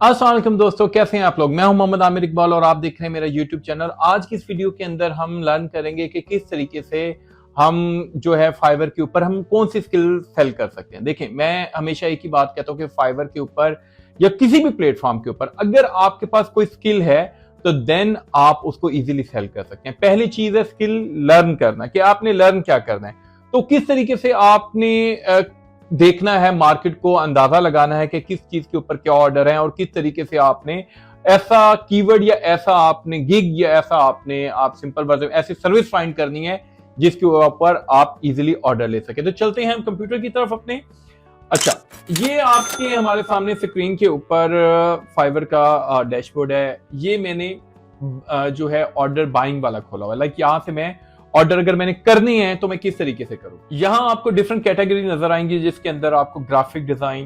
अस्सलाम वालेकुम दोस्तों, कैसे हैं आप लोग। मैं हूं मोहम्मद आमिर इकबाल और आप देख रहे हैं मेरा यूट्यूब चैनल। आज की इस वीडियो के अंदर हम लर्न करेंगे कि किस तरीके से हम जो है फाइवर के ऊपर हम कौन सी स्किल सेल कर सकते हैं। देखें, मैं हमेशा एक ही बात कहता हूं कि फाइवर के ऊपर या किसी भी प्लेटफॉर्म के ऊपर अगर आपके पास कोई स्किल है तो देन आप उसको इजीली सेल कर सकते हैं। पहली चीज है स्किल लर्न करना, कि आपने लर्न क्या करना है। तो किस तरीके से आपने देखना है, मार्केट को अंदाजा लगाना है कि किस चीज के ऊपर क्या ऑर्डर है और किस तरीके से आपने ऐसा कीवर्ड या ऐसा आपने गिग या ऐसा आपने आप सिंपल वर्ड ऐसी सर्विस फाइंड करनी है जिसके ऊपर आप इजीली ऑर्डर ले सके। तो चलते हैं हम कंप्यूटर की तरफ अपने। अच्छा, ये आपके हमारे सामने स्क्रीन के ऊपर फाइवर का डैशबोर्ड है। ये मैंने जो है ऑर्डर बाइंग वाला खोला हुआ है। लाइक यहां से मैं ऑर्डर अगर मैंने करनी है तो मैं किस तरीके से करूं। यहां आपको डिफरेंट कैटेगरी नजर आएंगी जिसके अंदर आपको graphic design,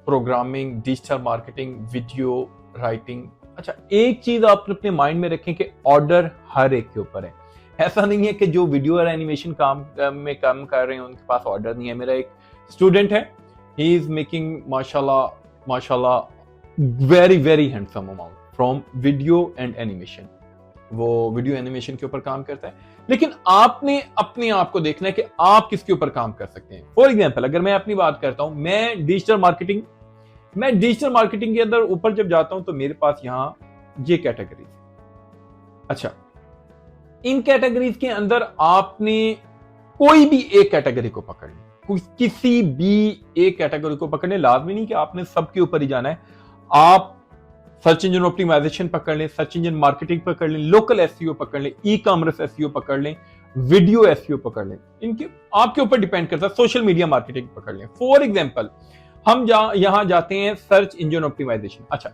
programming, digital marketing, video writing. अच्छा, एक चीज आप अपने माइंड में रखें कि ऑर्डर हर एक के ऊपर है। ऐसा नहीं है कि जो वीडियो और एनिमेशन काम में काम कर रहे हैं उनके पास ऑर्डर नहीं है। मेरा एक स्टूडेंट है, ही इज मेकिंग माशाल्लाह माशाल्लाह very very handsome amount from video and animation. वो वीडियो एनिमेशन के ऊपर काम करता है, लेकिन आपने अपने आप को देखना है कि आप किसके ऊपर काम कर सकते हैं। फॉर एग्जाम्पल, अगर मैं अपनी बात करता हूं, मैं डिजिटल मार्केटिंग के अंदर ऊपर जब जाता हूं तो मेरे पास यहां ये कैटेगरीज। अच्छा, इन कैटेगरीज के अंदर आपने कोई भी एक कैटेगरी को पकड़ लें, किसी भी एक कैटेगरी को पकड़ने, लाजमी नहीं कि आपने सबके ऊपर ही जाना है। आप सर्च इंजन ऑप्टिमाइजेशन पकड़ लें, सर्च इंजन मार्केटिंग पकड़ लें, लोकल एसईओ पकड़ लें, ई कॉमर्स एसईओ पकड़ लें, वीडियो एसईओ पकड़ लें। इनके आपके ऊपर डिपेंड करता है। सोशल मीडिया मार्केटिंग पकड़ लें। फॉर एग्जांपल, हम यहां जाते हैं सर्च इंजन ऑप्टिमाइजेशन। अच्छा,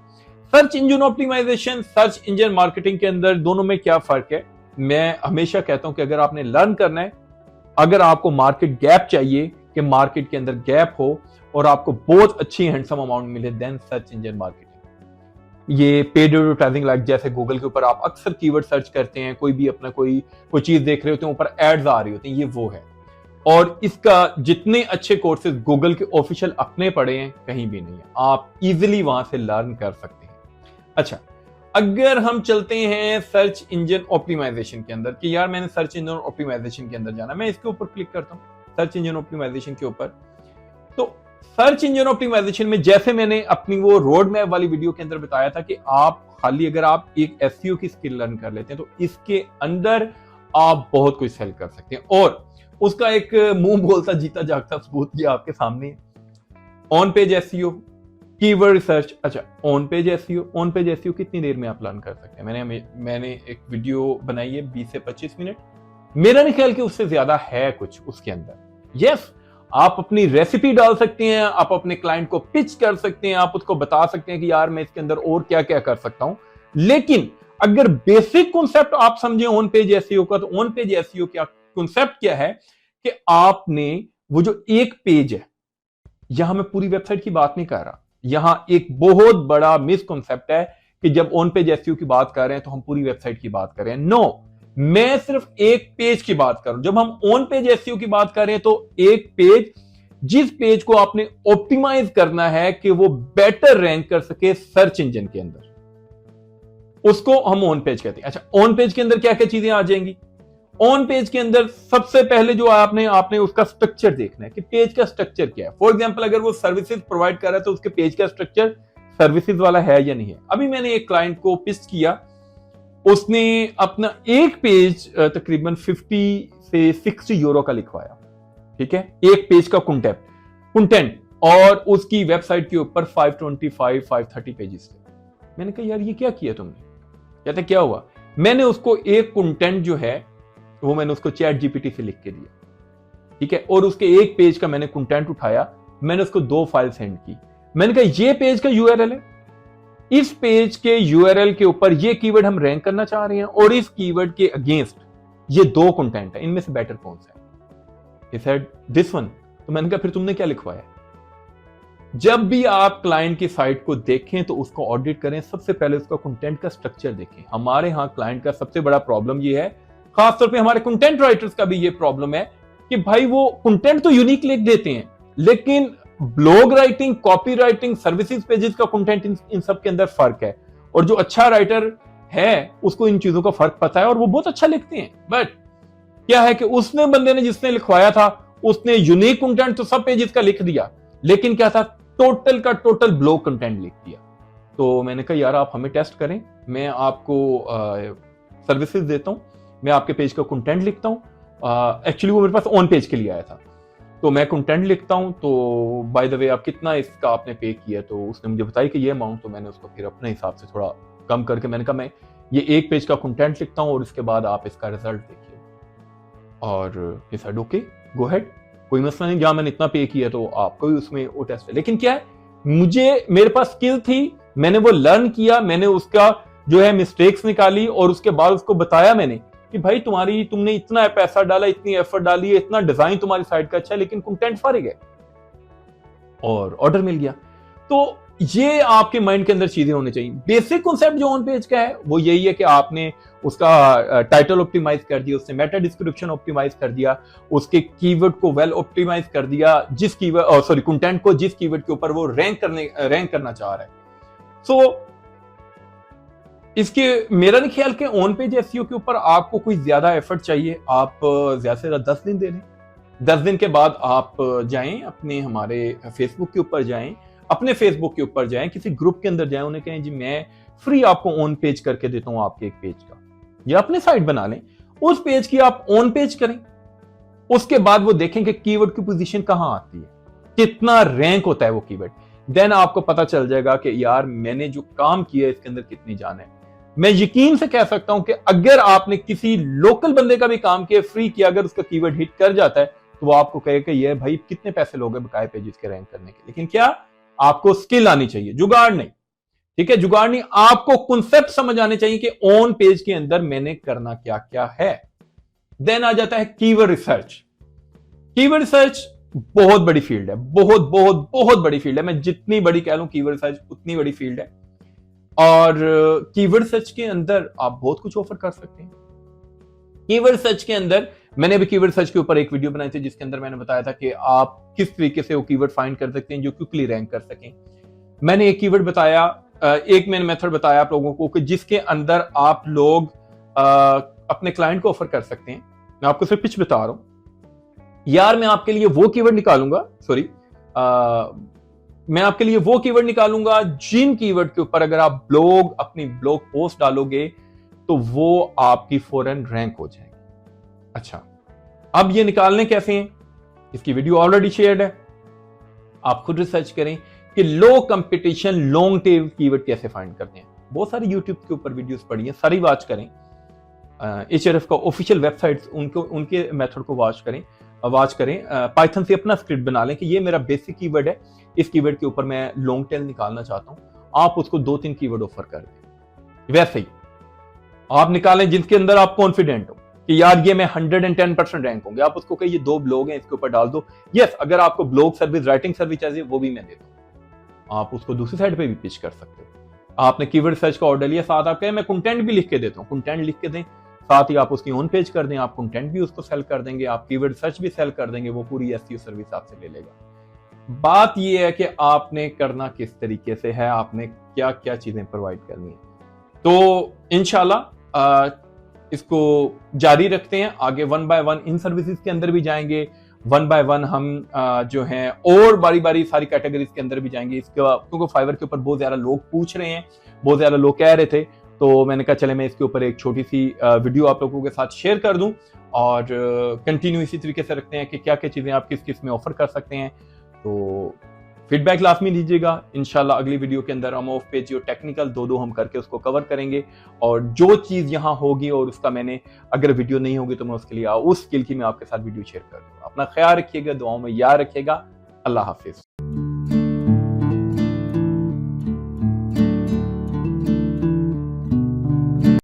search engine optimisation, search engine marketing के अंदर दोनों में क्या फर्क है। मैं हमेशा कहता हूं कि अगर आपने लर्न करना है, अगर आपको मार्केट गैप चाहिए कि मार्केट के अंदर गैप हो और आपको बहुत अच्छी हैंडसम अमाउंट मिले, देन सर्च इंजन मार्केटिंग। ये पेड एडवर्टाइजिंग, लाइक जैसे गूगल के ऊपर आप अक्सर कीवर्ड सर्च करते हैं, कोई भी अपना कोई चीज देख रहे होते हैं, ऊपर एड्स आ रही होती हैं, ये वो है। और इसका जितने अच्छे कोर्सेज गूगल के ऑफिशियल अपने पड़े हैं, कहीं भी नहीं है। आप इजीली वहां से लर्न कर सकते हैं। अच्छा, अगर हम चलते हैं सर्च इंजन ऑप्टिमाइजेशन के अंदर, कि यार मैंने सर्च इंजन ऑप्टिमाइजेशन के अंदर जाना, मैं इसके ऊपर क्लिक करता हूं सर्च इंजन ऑप्टिमाइजेशन के ऊपर। तो सर्च इंजन ऑप्टिमाइजेशन में जैसे मैंने अपनी वो रोड मैप वाली वीडियो के अंदर बताया था कि आप खाली अगर आप एक एसईओ की स्किल लर्न कर लेते हैं तो इसके अंदर आप बहुत कुछ सेल कर सकते हैं। और उसका एक मुंह बोलता जीता जागता सबूत ये आपके सामने है। On page SEO, keyword research. अच्छा, ऑन पेज एसईओ कितनी देर में आप लर्न कर सकते हैं। मैंने एक वीडियो बनाई है 20 से 25 मिनट। मेरा नहीं ख्याल कि उससे ज्यादा है कुछ उसके अंदर। यस, आप अपनी रेसिपी डाल सकते हैं, आप अपने क्लाइंट को पिच कर सकते हैं, आप उसको बता सकते हैं कि यार मैं इसके अंदर और क्या क्या कर सकता हूं। लेकिन अगर बेसिक कॉन्सेप्ट आप समझे ऑन पेज एसईओ का, तो ऑन पेज एसईओ का कॉन्सेप्ट क्या है कि आपने वो जो एक पेज है, यहां मैं पूरी वेबसाइट की बात नहीं कर रहा, यहां एक बहुत बड़ा मिसकॉन्सेप्ट है कि जब ऑन पेज एसईओ की बात कर रहे हैं तो हम पूरी वेबसाइट की बात कर रहे हैं। नो, मैं सिर्फ एक पेज की बात कर रहा हूं। जब हम ऑन पेज एसईओ की बात कर रहे हैं तो एक पेज, जिस पेज को आपने ऑप्टिमाइज करना है कि वो बेटर रैंक कर सके सर्च इंजन के अंदर, उसको हम ऑन पेज कहते हैं। अच्छा, ऑन पेज के अंदर क्या क्या चीजें आ जाएंगी। ऑन पेज के अंदर सबसे पहले जो आपने उसका स्ट्रक्चर देखना है कि पेज का स्ट्रक्चर क्या है। फॉर एग्जांपल, अगर वो सर्विसेज प्रोवाइड कर रहा है तो उसके पेज का स्ट्रक्चर सर्विसेज वाला है या नहीं है। अभी मैंने एक क्लाइंट को पिच किया, उसने अपना एक पेज तकरीबन 50 से 60 यूरो का लिखवाया। ठीक है, एक पेज का कंटेंट, और उसकी वेबसाइट के ऊपर 525-530 पेजेस थे। मैंने कहा यार ये क्या किया तुमने। कहते क्या हुआ। मैंने उसको एक कंटेंट जो है वो मैंने उसको चैट जीपीटी से लिख के दिया। ठीक है, और उसके एक पेज का मैंने कंटेंट उठाया, मैंने उसको 2 फाइल सेंड की। मैंने कहा ये पेज का यूआरएल है, इस पेज के यूआरएल के ऊपर ये कीवर्ड हम रैंक करना चाह रहे हैं और इस कीवर्ड के अगेंस्ट ये 2 कंटेंट है, इनमें से बेटर कौन सा है। He said this one। तो मैंने कहा फिर तुमने क्या लिखवाया। जब भी आप क्लाइंट की साइट को देखें तो उसको ऑडिट करें, सबसे पहले उसका कंटेंट का स्ट्रक्चर देखें। हमारे यहाँ क्लाइंट का सबसे बड़ा प्रॉब्लम ये है, खासतौर पे हमारे कंटेंट राइटर्स का भी ये प्रॉब्लम है कि भाई वो कंटेंट तो यूनिक लिख देते हैं, लेकिन blog writing, copy writing, services pages का कंटेंट, इन सब के अंदर फर्क है। और जो अच्छा राइटर है उसको इन चीजों का फर्क पता है और वो बहुत अच्छा लिखते हैं। बट क्या है कि उसने बंदे ने जिसने लिखवाया था उसने यूनिक कंटेंट तो सब पेजेस का लिख दिया, लेकिन क्या था, टोटल का टोटल ब्लॉग कंटेंट लिख दिया। तो मैंने कहा यार आप हमें टेस्ट करें, मैं आपको सर्विसेज देता हूं, मैं आपके पेज का कंटेंट लिखता हूं। एक्चुअली वो मेरे पास ऑन पेज के लिए आया था, तो मैं कंटेंट लिखता हूं, तो बाय द वे आप कितना इसका आपने पे किया, तो उसने मुझे बताया कि ये अमाउंट, तो मैंने उसको फिर अपने हिसाब से थोड़ा कम करके मैंने कहा मैं ये एक पेज का कंटेंट लिखता हूं और इसके बाद आप इसका रिजल्ट देखिए। और he said okay go head, कोई मसला नहीं, जहां मैंने इतना पे किया तो आपको भी उसमें वो टेस्ट है। लेकिन क्या है, मेरे पास स्किल थी, मैंने वो लर्न किया, मैंने उसका जो है मिस्टेक्स निकाली और उसके बाद उसको बताया मैंने कि भाई तुमने इतना पैसा डाला, इतनी एफर्ट डाली है, इतना डिजाइन तुम्हारी साइट का अच्छा है, लेकिन कंटेंट फर्क है, और ऑर्डर मिल गया। तो ये आपके माइंड के अंदर चीजें होनी चाहिए। बेसिक कॉन्सेप्ट जो ऑन पेज का है वो यही है कि आपने उसका टाइटल ऑप्टिमाइज कर दिया, उससे मेटा डिस्क्रिप्शन ऑप्टिमाइज कर दिया, उसके कीवर्ड को वेल ऑप्टिमाइज कर दिया, जिस कीवर्ड कंटेंट को जिस कीवर्ड के ऊपर वो रैंक करना चाह रहा है। सो इसके मेरा नहीं ख्याल कि ऑन पेज एसईओ के ऊपर आपको कोई ज्यादा एफर्ट चाहिए। आप ज्यादा से ज्यादा 10 दिन दे लें, 10 दिन के बाद आप जाएं अपने हमारे फेसबुक के ऊपर जाएं, अपने फेसबुक के ऊपर जाएं, किसी ग्रुप के अंदर जाएं, उन्हें कहें जी मैं फ्री आपको ऑन पेज करके देता हूं आपके एक पेज का, या अपने साइट बना लें, उस पेज की आप ऑन पेज करें। उसके बाद वो देखें कि कीवर्ड की पोजीशन कहां आती है, कितना रैंक होता है वो कीवर्ड, देन आपको पता चल जाएगा कि यार मैंने जो काम किया है इसके अंदर कितनी जान है। मैं यकीन से कह सकता हूं कि अगर आपने किसी लोकल बंदे का भी काम किया, फ्री किया, अगर उसका कीवर्ड हिट कर जाता है तो वो आपको कहे कि ये भाई कितने पैसे लोगे बकाया पेजेस के रैंक करने के। लेकिन क्या, आपको स्किल आनी चाहिए, जुगाड़ नहीं। ठीक है, जुगाड़ नहीं, आपको कॉन्सेप्ट समझ आने चाहिए कि ऑन पेज के अंदर मैंने करना क्या क्या है। देन आ जाता है कीवर्ड रिसर्च। कीवर्ड रिसर्च बहुत बड़ी फील्ड है, बहुत बहुत बहुत बड़ी फील्ड है। मैं जितनी बड़ी कह लूं कीवर्ड रिसर्च उतनी बड़ी फील्ड है। और कीवर्ड सर्च के अंदर आप बहुत कुछ ऑफर कर सकते हैं। कीवर्ड सर्च के अंदर मैंने अभी कीवर्ड सर्च के ऊपर एक वीडियो बनाई थी जिसके अंदर मैंने बताया था कि आप किस तरीके से वो कीवर्ड फाइंड कर सकते हैं जो क्विकली रैंक कर सकें। मैंने एक कीवर्ड बताया, एक मैंने मेथड बताया आप लोगों को कि जिसके अंदर आप लोग अपने क्लाइंट को ऑफर कर सकते हैं। मैं आपको सिर्फ पिच बता रहा हूं यार, मैं आपके लिए वो कीवर्ड निकालूंगा, मैं आपके लिए वो कीवर्ड निकालूंगा जिन कीवर्ड के ऊपर अगर आप अपनी ब्लॉग पोस्ट डालोगे तो वो आपकी फौरन रैंक हो जाएगी। अच्छा, अब ये निकालने कैसे हैं, इसकी वीडियो ऑलरेडी शेयर्ड है, आप खुद रिसर्च करें कि लो कंपटीशन लॉन्ग टेल कीवर्ड कैसे फाइंड करते हैं। बहुत सारी यूट्यूब के ऊपर वीडियोस पड़ी हैं, सारी वॉच करें। एचआरएफ का ऑफिशियल वेबसाइट्स उनके मेथड को वॉच करें। पाइथन से अपना स्क्रिप्ट बना लें कि ये मेरा बेसिक कीवर्ड है, इस कीवर्ड के ऊपर मैं लॉन्ग टेल निकालना चाहता हूं। आप उसको 2-3 कीवर्ड ऑफर कर दें। वैसे ही आप निकालें जिनके अंदर आप कॉन्फिडेंट हो कि यार ये मैं 110% रैंक होंगे। आप उसको कहिए 2 ब्लॉग हैं इसके ऊपर डाल दो। यस, अगर आपको ब्लॉग सर्विस, राइटिंग सर्विस चाहिए वो भी मैं देता हूं, आप उसको दूसरी साइड पे भी पिच कर सकते हो। आपने कीवर्ड सर्च का ऑर्डर लिया, साथ आप कहें मैं कंटेंट भी लिख के देता हूं, कंटेंट लिख के दें, साथ ही आप उसकी ऑन पेज कर दें, आप कंटेंट भी उसको सेल कर देंगे, आप कीवर्ड सर्च भी सेल कर देंगे, वो पूरी एसईओ सर्विस आपसे ले लेगा। बात यह है कि आपने करना किस तरीके से है, आपने क्या क्या चीजें प्रोवाइड करनी है। तो इंशाल्लाह इसको जारी रखते हैं, आगे 1 बाय 1 इन सर्विसेज के अंदर भी जाएंगे, 1 बाय 1 हम जो हैं और बारी बारी सारी कैटेगरीज के अंदर भी जाएंगे। इसका क्योंकि फाइवर के ऊपर बहुत ज्यादा लोग पूछ रहे हैं, बहुत ज्यादा लोग कह रहे थे, तो मैंने कहा चले मैं इसके ऊपर एक छोटी सी वीडियो आप लोगों के साथ शेयर कर दूं और कंटिन्यू इसी तरीके से रखते हैं कि क्या क्या चीजें आप किस किस में ऑफर कर सकते हैं। तो फीडबैक लाजमी दीजिएगा। इंशाल्लाह अगली वीडियो के अंदर हम ऑफ पेज और टेक्निकल दो हम करके उसको कवर करेंगे, और जो चीज यहाँ होगी और उसका मैंने अगर वीडियो नहीं होगी तो मैं उसके लिए उस स्किल की मैं आपके साथ वीडियो शेयर कर दूंगा। अपना ख्याल रखिएगा, दुआओं में याद रखिएगा। अल्लाह हाफिज।